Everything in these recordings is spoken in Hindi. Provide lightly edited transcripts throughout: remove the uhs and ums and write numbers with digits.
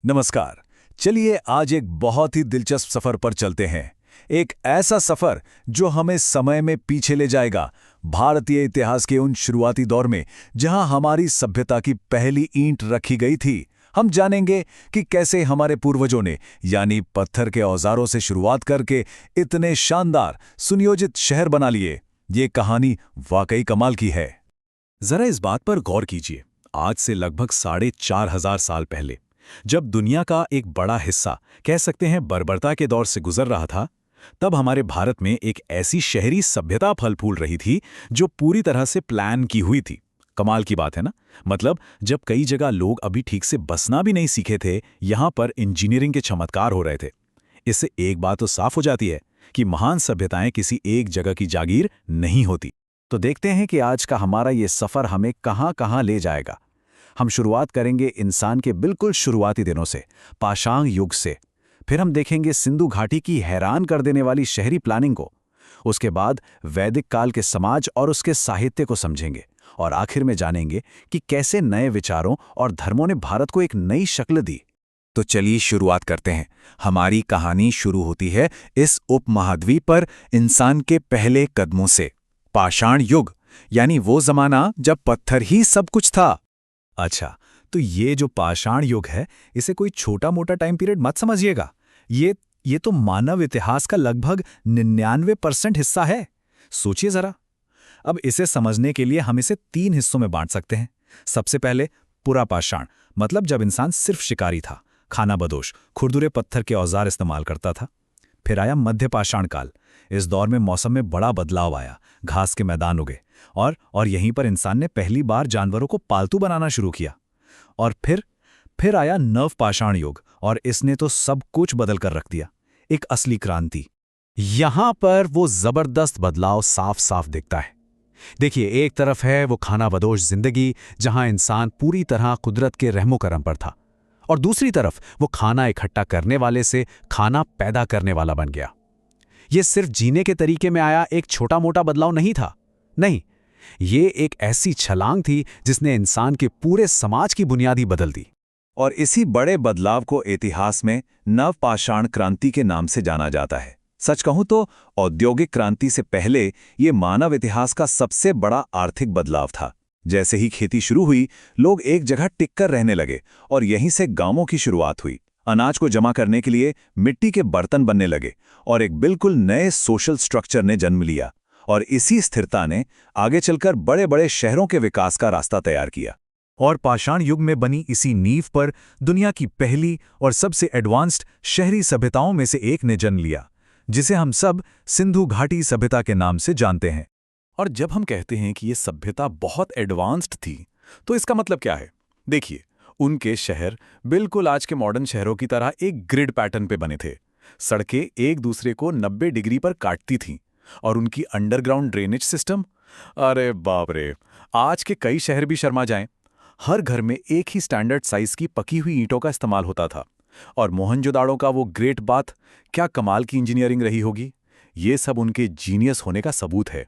नमस्कार। चलिए आज एक बहुत ही दिलचस्प सफर पर चलते हैं। एक ऐसा सफर जो हमें समय में पीछे ले जाएगा, भारतीय इतिहास के उन शुरुआती दौर में जहां हमारी सभ्यता की पहली ईंट रखी गई थी। हम जानेंगे कि कैसे हमारे पूर्वजों ने यानी पत्थर के औजारों से शुरुआत करके इतने शानदार सुनियोजित शहर बना लिए। ये कहानी वाकई कमाल की है। जरा इस बात पर गौर कीजिए, आज से लगभग 4,500 साल पहले जब दुनिया का एक बड़ा हिस्सा कह सकते हैं बर्बरता के दौर से गुजर रहा था, तब हमारे भारत में एक ऐसी शहरी सभ्यता फल फूल रही थी जो पूरी तरह से प्लान की हुई थी। कमाल की बात है ना। मतलब जब कई जगह लोग अभी ठीक से बसना भी नहीं सीखे थे, यहां पर इंजीनियरिंग के चमत्कार हो रहे थे। इससे एक बात तो साफ हो जाती है कि महान सभ्यताएं किसी एक जगह की जागीर नहीं होती। तो देखते हैं कि आज का हमारा ये सफर हमें कहां कहां ले जाएगा। हम शुरुआत करेंगे इंसान के बिल्कुल शुरुआती दिनों से, पाषाण युग से। फिर हम देखेंगे सिंधु घाटी की हैरान कर देने वाली शहरी प्लानिंग को। उसके बाद वैदिक काल के समाज और उसके साहित्य को समझेंगे, और आखिर में जानेंगे कि कैसे नए विचारों और धर्मों ने भारत को एक नई शक्ल दी। तो चलिए शुरुआत करते हैं। हमारी कहानी शुरू होती है इस उपमहाद्वीप पर इंसान के पहले कदमों से। पाषाण युग यानी वो जमाना जब पत्थर ही सब कुछ था। अच्छा, तो ये जो पाषाण युग है, इसे कोई छोटा मोटा टाइम पीरियड मत समझिएगा। ये तो मानव इतिहास का लगभग 99% हिस्सा है। सोचिए जरा। अब इसे समझने के लिए हम इसे 3 हिस्सों में बांट सकते हैं। सबसे पहले पुरा पाषाण, मतलब जब इंसान सिर्फ शिकारी था, खाना बदोश, खुरदुरे पत्थर के औजार इस्तेमाल करता था। फिर आया मध्य पाषाण काल। इस दौर में मौसम में बड़ा बदलाव आया, घास के मैदान उगे, और यहीं पर इंसान ने पहली बार जानवरों को पालतू बनाना शुरू किया। और फिर आया नव पाषाण युग, और इसने तो सब कुछ बदल कर रख दिया। एक असली क्रांति। यहां पर वो जबरदस्त बदलाव साफ साफ दिखता है। देखिए, एक तरफ है वो खाना बदोश जिंदगी, जहां इंसान पूरी तरह कुदरत के रहमो करम पर था, और दूसरी तरफ वो खाना इकट्ठा करने वाले से खाना पैदा करने वाला बन गया। ये सिर्फ जीने के तरीके में आया एक छोटा मोटा बदलाव नहीं था। नहीं, ये एक ऐसी छलांग थी जिसने इंसान के पूरे समाज की बुनियाद ही बदल दी। और इसी बड़े बदलाव को इतिहास में नवपाषाण क्रांति के नाम से जाना जाता है। सच कहूं तो औद्योगिक क्रांति से पहले ये मानव इतिहास का सबसे बड़ा आर्थिक बदलाव था। जैसे ही खेती शुरू हुई, लोग एक जगह टिककर रहने लगे, और यहीं से गांवों की शुरुआत हुई। अनाज को जमा करने के लिए मिट्टी के बर्तन बनने लगे, और एक बिल्कुल नए सोशल स्ट्रक्चर ने जन्म लिया। और इसी स्थिरता ने आगे चलकर बड़े बड़े शहरों के विकास का रास्ता तैयार किया। और पाषाण युग में बनी इसी नींव पर दुनिया की पहली और सबसे एडवांस्ड शहरी सभ्यताओं में से एक ने जन्म लिया, जिसे हम सब सिंधु घाटी सभ्यता के नाम से जानते हैं। और जब हम कहते हैं कि ये सभ्यता बहुत एडवांस्ड थी, तो इसका मतलब क्या है? देखिए, उनके शहर बिल्कुल आज के मॉडर्न शहरों की तरह एक ग्रिड पैटर्न पे बने थे। सड़कें एक दूसरे को 90 डिग्री पर काटती थीं, और उनकी अंडरग्राउंड ड्रेनेज सिस्टम, अरे बाप रे, आज के कई शहर भी शर्मा जाएं। हर घर में एक ही स्टैंडर्ड साइज की पकी हुई ईंटों का इस्तेमाल होता था। और मोहनजोदाड़ो का वो ग्रेट बाथ, क्या कमाल की इंजीनियरिंग रही होगी। ये सब उनके जीनियस होने का सबूत है।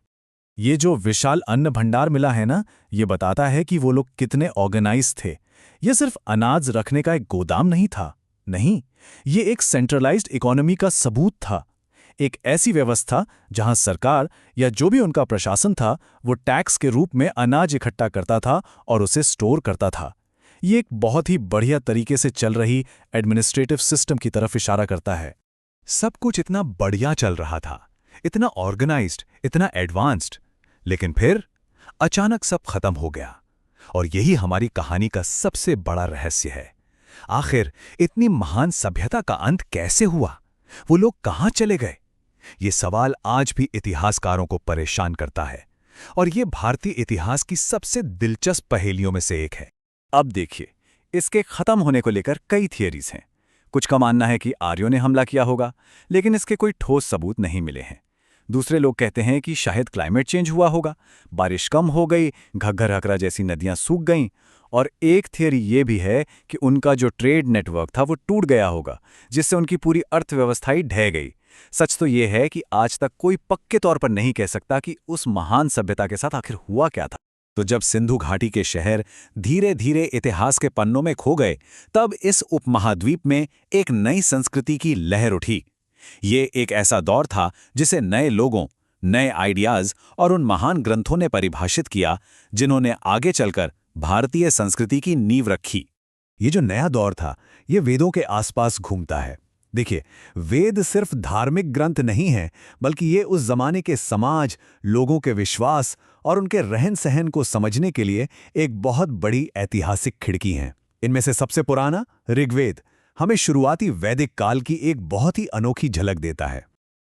ये जो विशाल अन्न भंडार मिला है ना, ये बताता है कि वो लोग कितने ऑर्गेनाइज थे। ये सिर्फ अनाज रखने का एक गोदाम नहीं था। नहीं, ये एक सेंट्रलाइज्ड इकोनॉमी का सबूत था। एक ऐसी व्यवस्था जहां सरकार या जो भी उनका प्रशासन था, वो टैक्स के रूप में अनाज इकट्ठा करता था और उसे स्टोर करता था। ये एक बहुत ही बढ़िया तरीके से चल रही एडमिनिस्ट्रेटिव सिस्टम की तरफ इशारा करता है। सब कुछ इतना बढ़िया चल रहा था, इतना ऑर्गेनाइज्ड, इतना एडवांस्ड, लेकिन फिर अचानक सब खत्म हो गया। और यही हमारी कहानी का सबसे बड़ा रहस्य है। आखिर इतनी महान सभ्यता का अंत कैसे हुआ? वो लोग कहां चले गए? ये सवाल आज भी इतिहासकारों को परेशान करता है, और ये भारतीय इतिहास की सबसे दिलचस्प पहेलियों में से एक है। अब देखिए, इसके खत्म होने को लेकर कई थियरीज हैं। कुछ का मानना है कि आर्यों ने हमला किया होगा, लेकिन इसके कोई ठोस सबूत नहीं मिले हैं। दूसरे लोग कहते हैं कि शायद क्लाइमेट चेंज हुआ होगा, बारिश कम हो गई, घग्गर हकरा जैसी नदियां सूख गईं। और एक थियरी ये भी है कि उनका जो ट्रेड नेटवर्क था वो टूट गया होगा, जिससे उनकी पूरी अर्थव्यवस्था ही ढह गई। सच तो ये है कि आज तक कोई पक्के तौर पर नहीं कह सकता कि उस महान सभ्यता के साथ आखिर हुआ क्या था। तो जब सिंधु घाटी के शहर धीरे धीरे इतिहास के पन्नों में खो गए, तब इस उपमहाद्वीप में एक नई संस्कृति की लहर उठी। ये एक ऐसा दौर था जिसे नए लोगों, नए आइडियाज और उन महान ग्रंथों ने परिभाषित किया जिन्होंने आगे चलकर भारतीय संस्कृति की नींव रखी। ये जो नया दौर था, ये वेदों के आसपास घूमता है। देखिए, वेद सिर्फ धार्मिक ग्रंथ नहीं है, बल्कि ये उस जमाने के समाज, लोगों के विश्वास और उनके रहन सहन को समझने के लिए एक बहुत बड़ी ऐतिहासिक खिड़की हैं। इनमें से सबसे पुराना ऋग्वेद हमें शुरुआती वैदिक काल की एक बहुत ही अनोखी झलक देता है।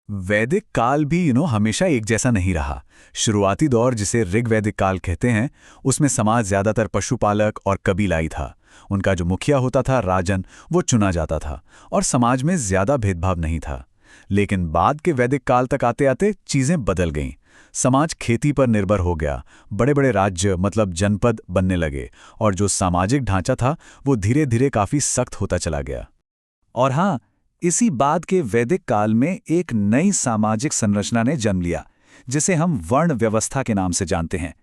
वैदिक काल भी हमेशा एक जैसा नहीं रहा। शुरुआती दौर, जिसे ऋग्वैदिक काल कहते हैं, उसमें समाज ज्यादातर पशुपालक और कबीलाई था। उनका जो मुखिया होता था, राजन, वो चुना जाता था और समाज में ज्यादा भेदभाव नहीं था। लेकिन बाद के वैदिक काल तक आते आते चीजें बदल गईं। समाज खेती पर निर्भर हो गया, बड़े बड़े राज्य मतलब जनपद बनने लगे और जो सामाजिक ढांचा था वो धीरे धीरे काफी सख्त होता चला गया। और हाँ, इसी बाद के वैदिक काल में एक नई सामाजिक संरचना ने जन्म लिया, जिसे हम वर्ण व्यवस्था के नाम से जानते हैं।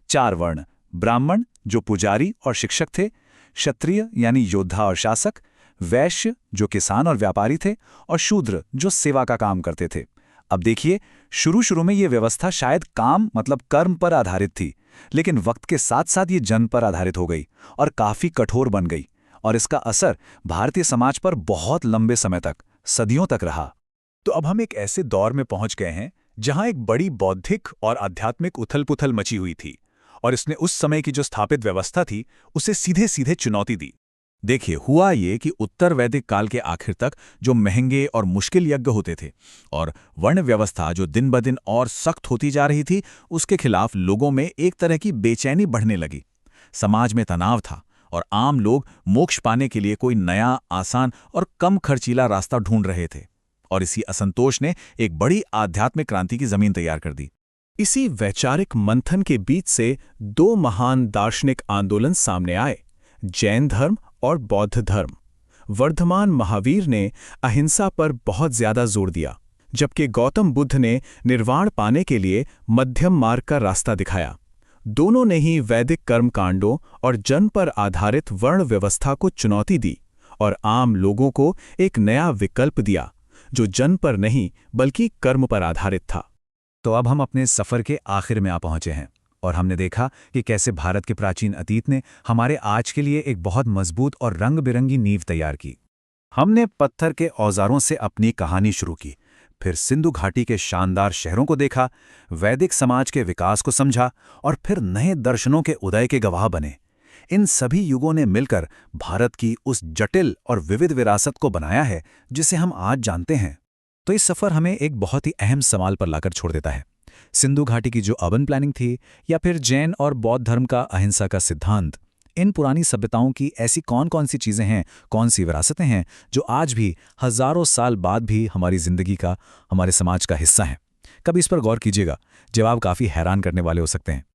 4 वर्ण: ब्राह्मण जो पुजारी और शिक्षक थे, क्षत्रिय यानी योद्धा और शासक, वैश्य जो किसान और व्यापारी थे, और शूद्र जो सेवा का काम करते थे। अब देखिए, शुरू में ये व्यवस्था शायद काम मतलब कर्म पर आधारित थी, लेकिन वक्त के साथ साथ ये जन्म पर आधारित हो गई और काफी कठोर बन गई। और इसका असर भारतीय समाज पर बहुत लंबे समय तक, सदियों तक रहा। तो अब हम एक ऐसे दौर में पहुंच गए हैं जहां एक बड़ी बौद्धिक और आध्यात्मिक उथल-पुथल मची हुई थी, और इसने उस समय की जो स्थापित व्यवस्था थी उसे सीधे सीधे चुनौती दी। देखिए, हुआ ये कि उत्तर वैदिक काल के आखिर तक जो महंगे और मुश्किल यज्ञ होते थे और वर्ण व्यवस्था जो दिन ब दिन और सख्त होती जा रही थी, उसके खिलाफ लोगों में एक तरह की बेचैनी बढ़ने लगी। समाज में तनाव था और आम लोग मोक्ष पाने के लिए कोई नया, आसान और कम खर्चीला रास्ता ढूंढ रहे थे। और इसी असंतोष ने एक बड़ी आध्यात्मिक क्रांति की जमीन तैयार कर दी। इसी वैचारिक मंथन के बीच से 2 महान दार्शनिक आंदोलन सामने आए: जैन धर्म और बौद्ध धर्म। वर्धमान महावीर ने अहिंसा पर बहुत ज्यादा जोर दिया, जबकि गौतम बुद्ध ने निर्वाण पाने के लिए मध्यम मार्ग का रास्ता दिखाया। दोनों ने ही वैदिक कर्मकांडों और जन्म पर आधारित वर्ण व्यवस्था को चुनौती दी और आम लोगों को एक नया विकल्प दिया, जो जन्म पर नहीं बल्कि कर्म पर आधारित था। तो अब हम अपने सफर के आखिर में आ पहुंचे हैं और हमने देखा कि कैसे भारत के प्राचीन अतीत ने हमारे आज के लिए एक बहुत मजबूत और रंग बिरंगी नींव तैयार की। हमने पत्थर के औजारों से अपनी कहानी शुरू की, फिर सिंधु घाटी के शानदार शहरों को देखा, वैदिक समाज के विकास को समझा और फिर नए दर्शनों के उदय के गवाह बने। इन सभी युगों ने मिलकर भारत की उस जटिल और विविध विरासत को बनाया है जिसे हम आज जानते हैं। तो इस सफर हमें एक बहुत ही अहम सवाल पर लाकर छोड़ देता है। सिंधु घाटी की जो अर्बन प्लानिंग थी, या फिर जैन और बौद्ध धर्म का अहिंसा का सिद्धांत, इन पुरानी सभ्यताओं की ऐसी कौन कौन सी चीज़ें हैं, कौन सी विरासतें हैं जो आज भी हजारों साल बाद भी हमारी ज़िंदगी का, हमारे समाज का हिस्सा हैं? कभी इस पर गौर कीजिएगा, जवाब काफ़ी हैरान करने वाले हो सकते हैं।